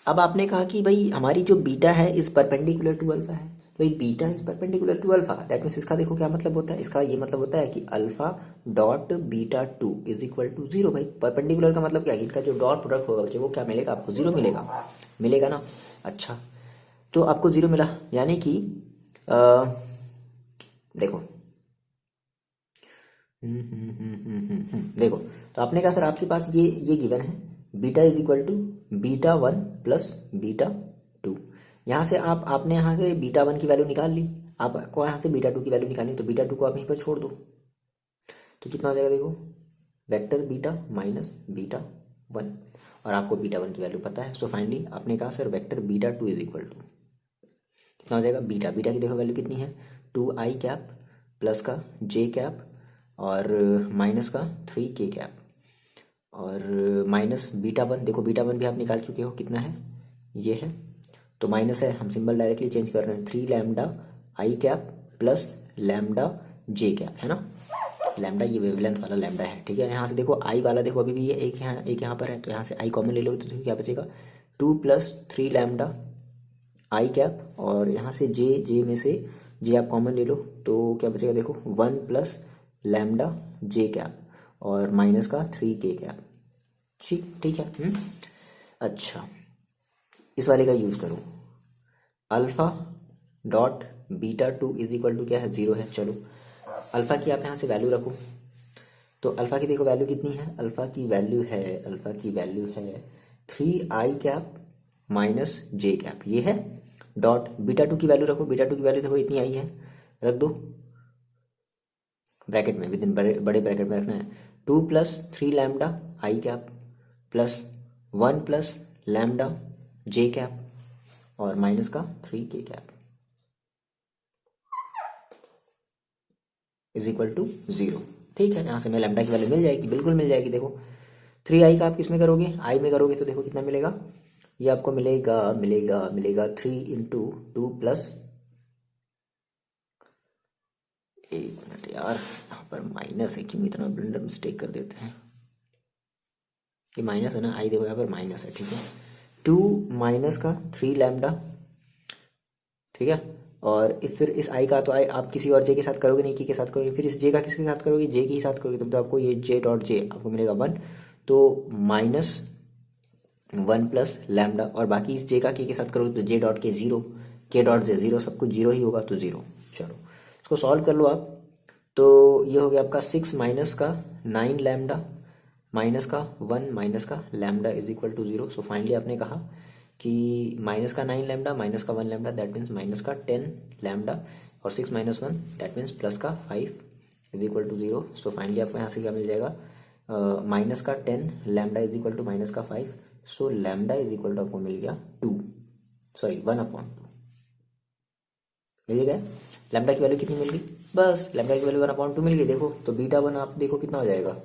अब आपने कहा कि भाई हमारी जो बीटा है इज परपेंडिकुलर टू अल्फा है, तो भाई beta is perpendicular to alpha, that means इसका देखो क्या मतलब होता है, इसका ये मतलब होता है कि alpha dot β2 is equal to 0। भाई परपेंडिकुलर का मतलब क्या है, इनका जो डॉट प्रोडक्ट होगा बच्चे वो क्या मिलेगा आपको, 0 मिलेगा ना। अच्छा, तो आपको 0 मिला, यानी कि देखो देखो, तो आपने कहा सर आपके पास ये गिवन है, beta is equal to β1 plus β2। यहाँ से आपने यहाँ से β1 की वैल्यू निकाल ली, आपको यहाँ से β2 की वैल्यू निकालनी, तो β2 को आप यहीं पर छोड़ दो, तो कितना हो जाएगा देखो, vector beta minus beta one, और आपको बीटा वन की वैल्यू पता है। सो फाइनली आपने कहा sir vector beta two is equal to कितना हो जाएगा, बीटा बीटा की देखो वैल्यू कितनी है, 2i कैप प्लस का जे कैप और माइनस का 3k कैप, और माइनस बीटा वन, देखो बीटा वन भी आप निकाल चुके हो कितना है, ये है, तो माइनस है, हम सिंबल डायरेक्टली चेंज कर रहे हैं, 3 लैम्डा आई कैप प्लस लैम्डा जे कैप, है ना, लैम्डा ये वेवलेंथ वाला लैम्डा है, ठीक है। यहाँ से देखो आई वाला देखो अभी भी ये एक यहाँ पर है, तो यहाँ से आई कॉमन ले लो तो देखो क्या बचेगा, 2 प्लस 3 लैम्डा आई कैप, और यहाँ से जे में से जे आप कॉमन ले लो तो क्या बचेगा, देखो 1 प्लस लैम्डा जे कैप और माइनस का 3k कैप, ठीक ठीक है। अच्छा, इस वाले का यूज करो, alpha dot beta two is equal to क्या है, 0 है। चलो अल्फा की आप यहाँ से वैल्यू रखो, तो अल्फा की देखो वैल्यू कितनी है, अल्फा की वैल्यू है 3i cap minus J cap, ये है। डॉट बीटा टू की वैल्यू रखो, बीटा टू की वैल्यू देखो इतनी आई है, रख दो ब्रैकेट में, विद इन बड़े ब्रैकेट में रखना है, 2 प्लस 3 लैम्डा आई कैप प्लस 1 प्लस लैम्डा जे कैप और माइनस का 3k cap is equal to 0, ठीक है। यहाँ से मैं लैम्डा की वैल्यू मिल जाएगी, बिल्कुल मिल जाएगी। देखो 3i का आप किस में करोगे, आई में करोगे तो देखो कितना मिलेगा, ये आपको मिलेगा 3 इंटू 2 प्लस, एक मिनट यार यहाँ पर माइनस है, क्यों इतना ब्लंडर मिस्टेक कर देते हैं, ये माइनस है ना, आई देखो यहाँ पर माइनस है, ठीक है, 2 माइनस का 3 लैम्डा, ठीक है, और फिर इस आई का तो आई आप किसी और जे के साथ करोगे नहीं, के साथ करोगे, फिर इस जे का किसके साथ करोगे, जे के ही साथ करोगे, तब तो आपको ये जे डॉट जे आपको मिलेगा 1, तो माइनस 1 प्लस लैम्डा, और बाकी इस जे का के साथ करोगे तो जे डॉट के 0, के डॉट जे 0, सब कुछ 0 ही होगा तो 0। चलो इसको सॉल्व कर लो आप, तो ये हो गया आपका 6 माइनस का 9 लैम्डा माइनस का 1 माइनस का lambda is equal to 0। So finally आपने कहा कि माइनस का 9 लैम्डा माइनस का 1 लैम्डा दैट मीन्स माइनस का 10 लैम्डा, और 6 माइनस 1 दैट मीन्स प्लस का 5 is equal to 0। So finally आपको यहाँ से क्या मिल जाएगा, माइनस का 10 lambda is equal to minus का 5, so lambda is equal to आपको मिल गया 1/2 मिल गया। लैम्डा की वैल्यू कितनी मिल गई, बस लैम्डा की वैल्यू 1/2 मिल गई। देखो तो बीटा वन आप देखो कितना हो जाएगा,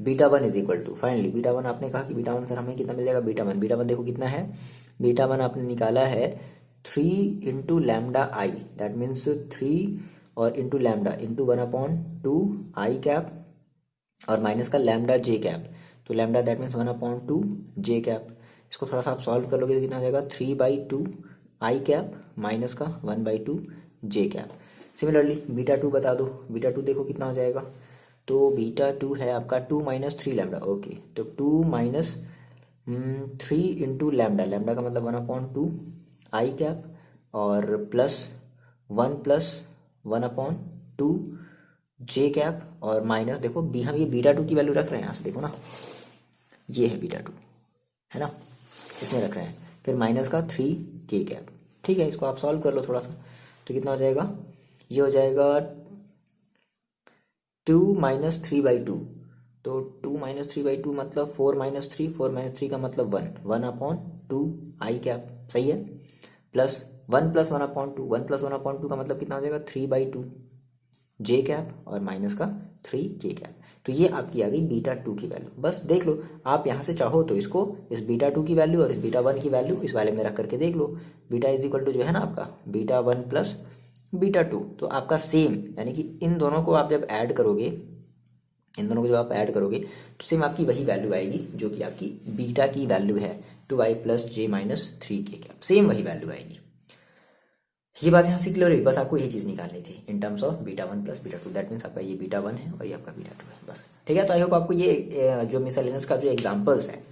beta one is equal to, finally beta one आपने कहा कि बीटा वन सर हमें कितना मिल जाएगा, बीटा वन देखो कितना है, बीटा वन आपने निकाला है 3 into lambda I, that means 3 और इंटू लैम्डा इंटू 1/2 आई कैप और माइनस का लैम्डा जे कैप, तो lambda that means 1/2 J cap. इसको थोड़ा सा आप सॉल्व कर लोगे तो कितना हो जाएगा, 3/2 आई कैप माइनस का 1/2 जे कैप। सिमिलरली बीटा टू बता दो, बीटा टू देखो कितना हो जाएगा, तो बीटा टू है आपका 2 माइनस 3 लैम्डा, ओके, तो 2 माइनस 3 इंटू लैम्डा, लैम्डा का मतलब 1/2 आई कैप और प्लस 1/2 जे कैप और माइनस देखो बी, हम ये बीटा टू की वैल्यू रख रहे हैं यहाँ से देखो ना, ये है बीटा टू, है ना, इसमें रख रहे हैं, फिर माइनस का 3k कैप, ठीक है। इसको आप सॉल्व कर लो थोड़ा सा, तो कितना हो जाएगा, ये हो जाएगा 2 माइनस 3/2, तो 2 माइनस 3/2 मतलब 4 माइनस 3 का मतलब 1/2 आई कैप, सही है, प्लस 1 प्लस 1/2 का मतलब कितना हो जाएगा 3/2 जे कैप और माइनस का 3k कैप। तो ये आपकी आ गई बीटा टू की वैल्यू। बस देख लो, आप यहाँ से चाहो तो इसको, इस बीटा टू की वैल्यू और इस बीटा वन की वैल्यू इस वाले में रख करके देख लो, बीटा इज इक्वल टू जो है ना आपका beta one plus beta two, तो आपका सेम, यानी कि इन दोनों को आप जब ऐड करोगे, इन दोनों को जब आप ऐड करोगे तो सेम आपकी वही वैल्यू आएगी जो कि आपकी बीटा की वैल्यू है 2i प्लस जे माइनस 3k कैप, सेम वही वैल्यू आएगी। ये बात यहाँ से क्लियर हुई, बस आपको यही चीज़ निकालनी थी in terms of beta one plus beta two, that means आपका ये बीटा वन है और ये आपका बीटा टू है, बस ठीक है। तो आई होप आपको ये जो मिसलेनियस का जो एग्जाम्पल्स है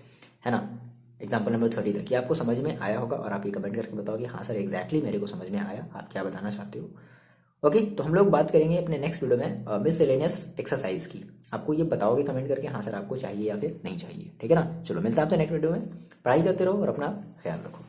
ना, एग्जाम्पल नंबर 30 तक, ये आपको समझ में आया होगा, और आप ये कमेंट करके बताओगे हाँ सर एग्जैक्टली मेरे को समझ में आया, आप क्या बताना चाहते हो। ओके, तो हम लोग बात करेंगे अपने नेक्स्ट वीडियो में मिसलेनियस एक्सरसाइज की, आपको ये बताओगे कमेंट करके हाँ सर आपको चाहिए या फिर नहीं चाहिए, ठीक है ना। चलो मिलता है आपसे नेक्स्ट वीडियो में, पढ़ाई करते रहो और अपना ख्याल रखो।